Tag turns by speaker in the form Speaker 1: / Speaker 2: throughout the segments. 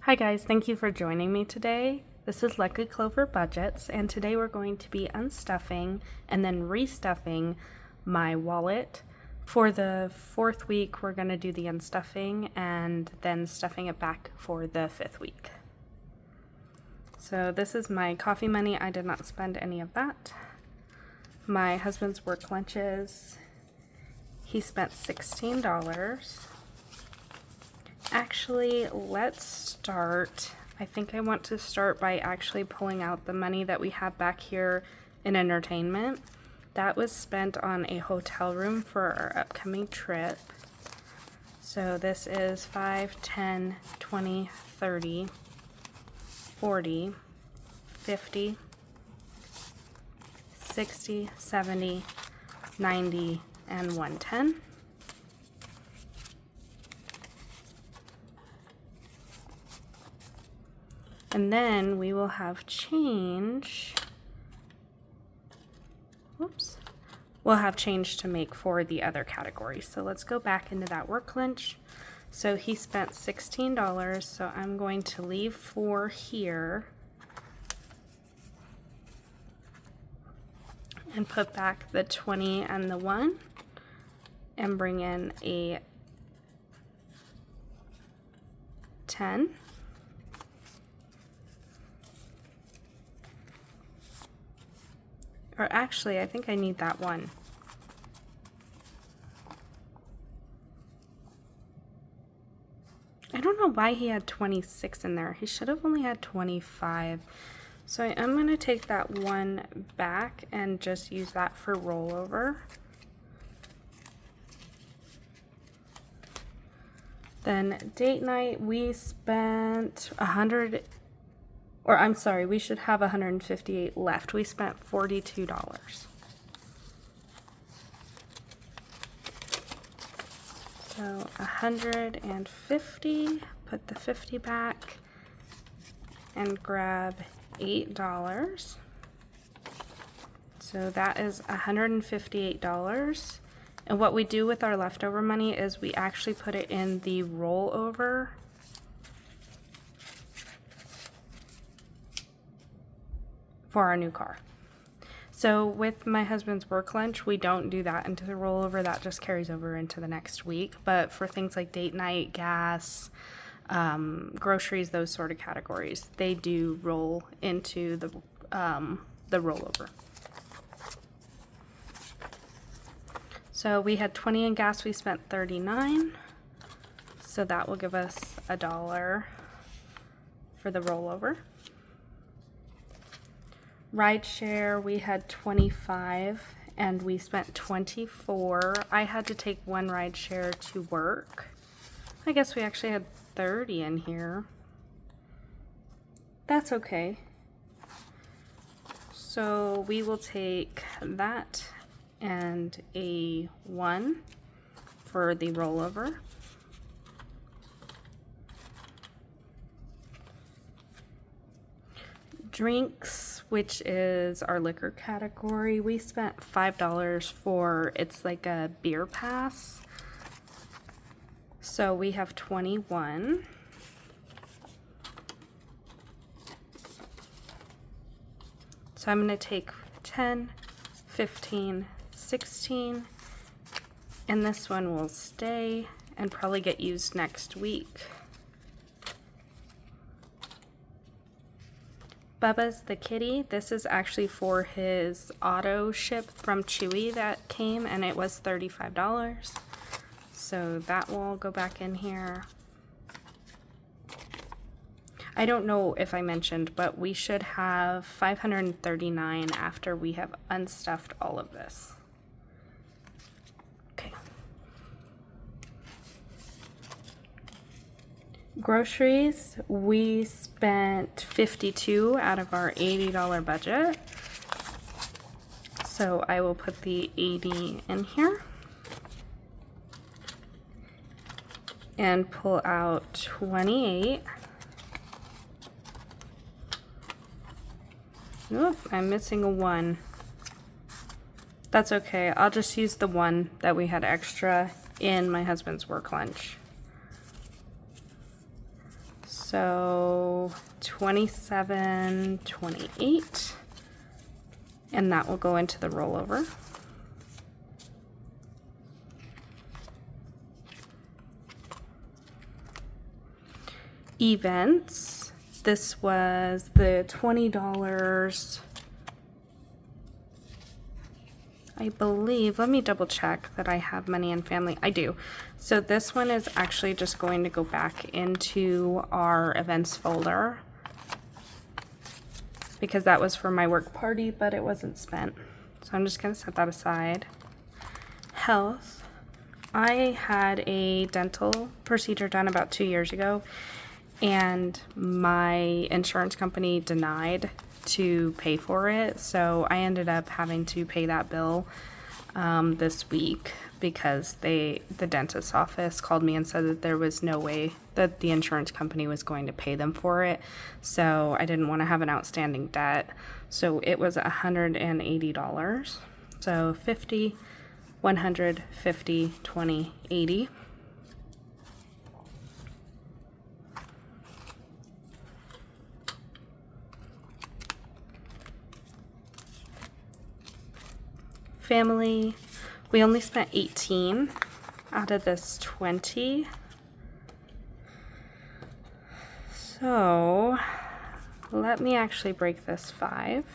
Speaker 1: Hi guys, thank you for joining me today. This is Lucky Clover Budgets, and today we're going to be unstuffing and then restuffing my wallet. For the 4th week, we're going to do the unstuffing and then stuffing it back for the 5th week. So this is my coffee money. I did not spend any of that. My husband's work lunches, he spent $16. Actually, let's start. I think I want to start by actually pulling out the money that we have back here in entertainment. That was spent on a hotel room for our upcoming trip. So this is 5, 10, 20, 30, 40, 50, 60, 70, 90, and 110. And then we will have change. Whoops. We'll have change to make for the other categories. So let's go back into that work lunch. So he spent $16, so I'm going to leave 4 here and put back the 20 and the 1 and bring in a 10. Or actually, I think I need that 1. I don't know why he had 26 in there. He should have only had 25. So I am going to take that 1 back and just use that for rollover. Then date night, we spent we should have 158 left. We spent $42. So 150, put the 50 back and grab $8. So that is $158. And what we do with our leftover money is we actually put it in the rollover. For our new car. So with my husband's work lunch, we don't do that into the rollover. That just carries over into the next week. But for things like date night, gas, groceries, those sort of categories, they do roll into the rollover. So we had 20 in gas, we spent 39. So that will give us $1 for the rollover. Rideshare, we had 25 and we spent 24. I had to take 1 rideshare to work. I guess we actually had 30 in here. That's okay. So we will take that and a 1 for the rollover. Drinks, which is our liquor category, we spent $5 for, it's like a beer pass. So we have 21. So I'm going to take 10, 15, 16, and this one will stay and probably get used next week. Bubba's the kitty. This is actually for his auto ship from Chewy that came, and it was $35. So that will go back in here. I don't know if I mentioned, but we should have 539 after we have unstuffed all of this. Okay. Groceries, we spent 52 out of our $80 budget. So I will put the 80 in here and pull out 28. Oop, I'm missing a 1. That's okay. I'll just use the 1 that we had extra in my husband's work lunch. So 27.28, and that will go into the rollover. Events, this was the $20, I believe. Let me double check that I have money and family. I do. So this one is actually just going to go back into our events folder because that was for my work party, but it wasn't spent. So I'm just going to set that aside. Health, I had a dental procedure done about 2 years ago, and my insurance company denied to pay for it, so I ended up having to pay that bill this week because the dentist's office called me and said that there was no way that the insurance company was going to pay them for it, so I didn't want to have an outstanding debt. So it was $180. So 50, 150, 20, 80. Family, we only spent 18 out of this 20. So let me actually break this 5.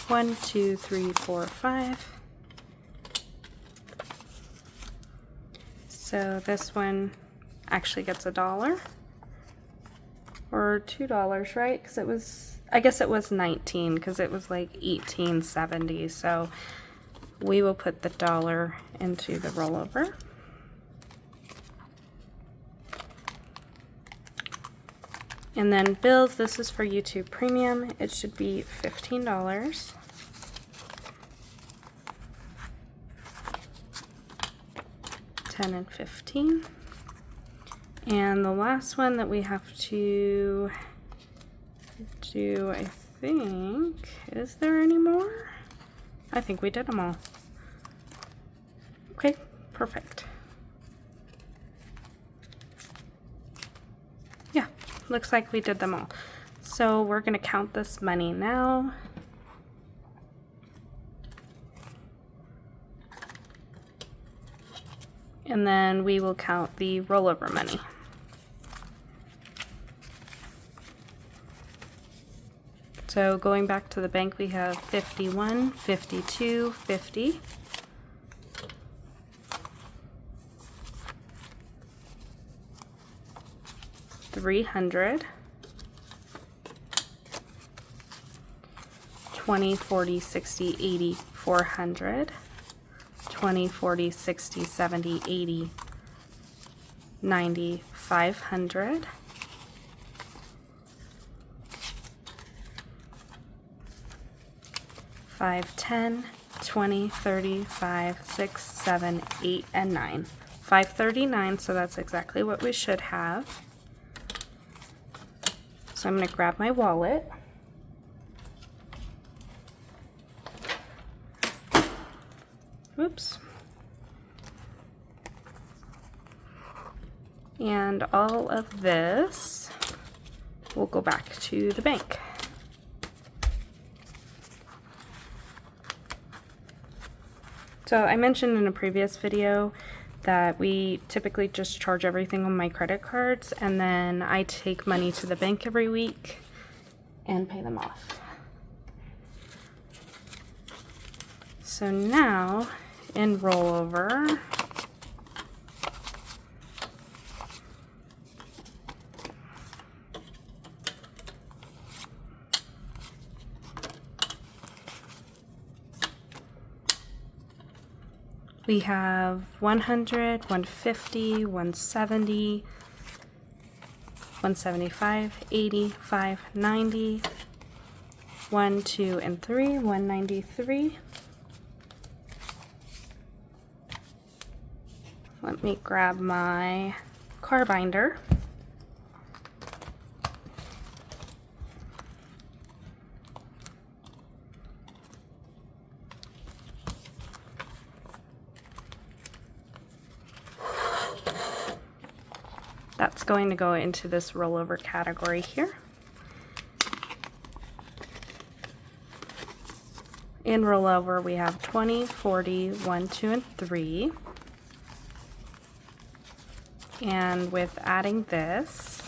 Speaker 1: One, two, three, four, 5. So this one actually gets $1 or $2, right? Because it was, I guess it was 19 because it was like 18.70. So we will put the $1 into the rollover. And then bills, this is for YouTube Premium. It should be $15. $10 and $15. And the last one that we have to do, I think, is there any more? I think we did them all. Okay, perfect. Yeah, looks like we did them all. So we're going to count this money now. And then we will count the rollover money. So going back to the bank, we have 51, 52, 50. $300, 20, 40, 60, 80, 400, 20, 40, 60, 70, 80, 90, 500, 5, 10, 20, 30, 5, 6, 7, 8, and 9. 539, so that's exactly what we should have. So I'm going to grab my wallet. Oops. And all of this will go back to the bank. So I mentioned in a previous video that we typically just charge everything on my credit cards, and then I take money to the bank every week and pay them off. So now in rollover, we have 100, 150, 170, 175, 85, 90, 1, 2, and 3, 193. Let me grab my car binder. That's going to go into this rollover category here. In rollover, we have 20, 40, 1, 2, and 3. And with adding this,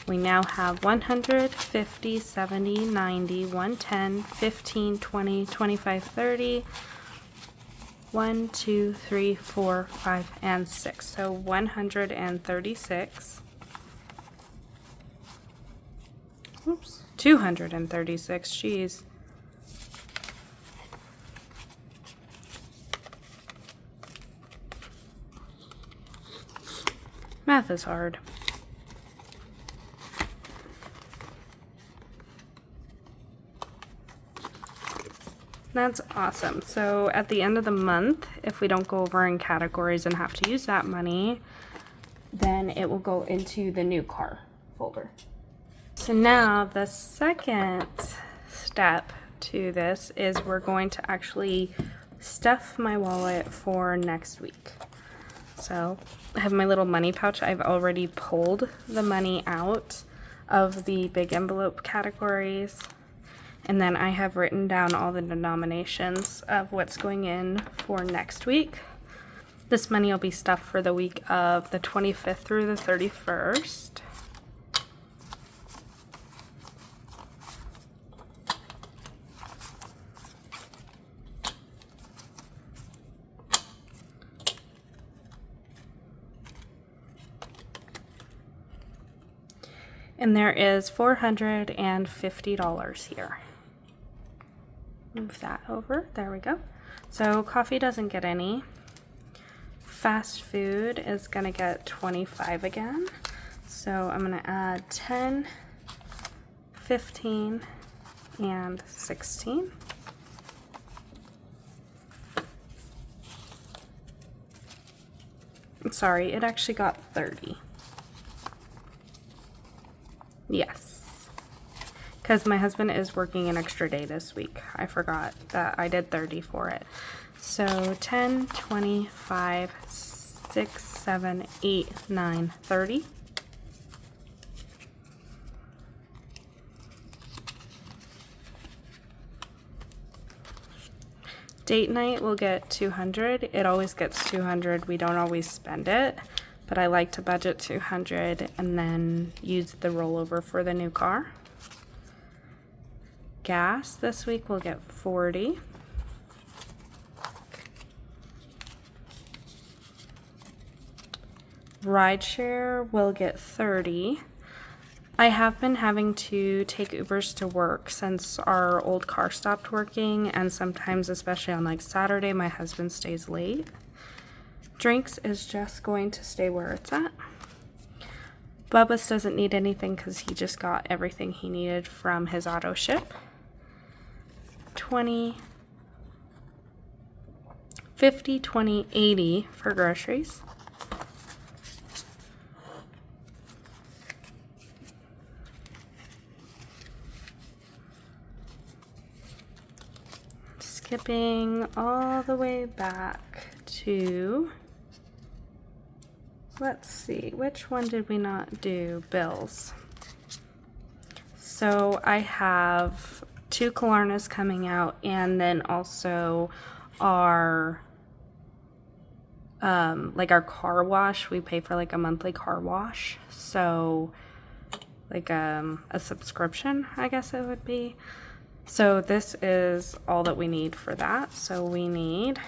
Speaker 1: we now have 100, 50, 70, 90, 110, 15, 20, 25, 30, 1, 2, 3, 4, 5, and 6. So 136. Oops, 236. Geez. Math is hard. That's awesome. So at the end of the month, if we don't go over in categories and have to use that money, then it will go into the new car folder. So now the second step to this is we're going to actually stuff my wallet for next week. So I have my little money pouch. I've already pulled the money out of the big envelope categories. And then I have written down all the denominations of what's going in for next week. This money will be stuffed for the week of the 25th through the 31st. And there is $450 here. Move that over. There we go. So coffee doesn't get any. Fast food is going to get 25 again. So I'm going to add 10, 15, and 16. I'm sorry, it actually got 30. Yes. Because my husband is working an extra day this week. I forgot that I did 30 for it. So 10, 25, 6, 7, 8, 9, 30. Date night will get 200. It always gets 200. We don't always spend it, but I like to budget 200 and then use the rollover for the new car. Gas this week will get 40. Rideshare will get 30. I have been having to take Ubers to work since our old car stopped working, and sometimes, especially on like Saturday, my husband stays late. Drinks is just going to stay where it's at. Bubba's doesn't need anything because he just got everything he needed from his auto ship. 20, 50, 20, 80 for groceries. Skipping all the way back to, let's see, which one did we not do? Bills. So I have 2 Klarnas coming out, and then also our like our car wash. We pay for like a monthly car wash, so like a subscription, I guess it would be. So this is all that we need for that. So we need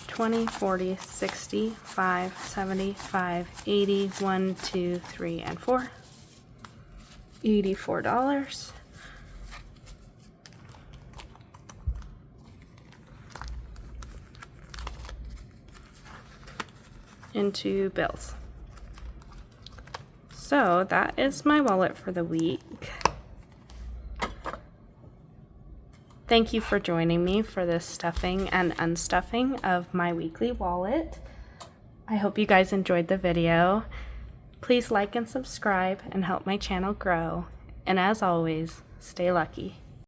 Speaker 1: 20, 40, 60, 5, 75, 80, 1, 2, 3, and 4. $84. Into bills. So that is my wallet for the week. Thank you for joining me for this stuffing and unstuffing of my weekly wallet. I hope you guys enjoyed the video. Please like and subscribe and help my channel grow. And as always, stay lucky.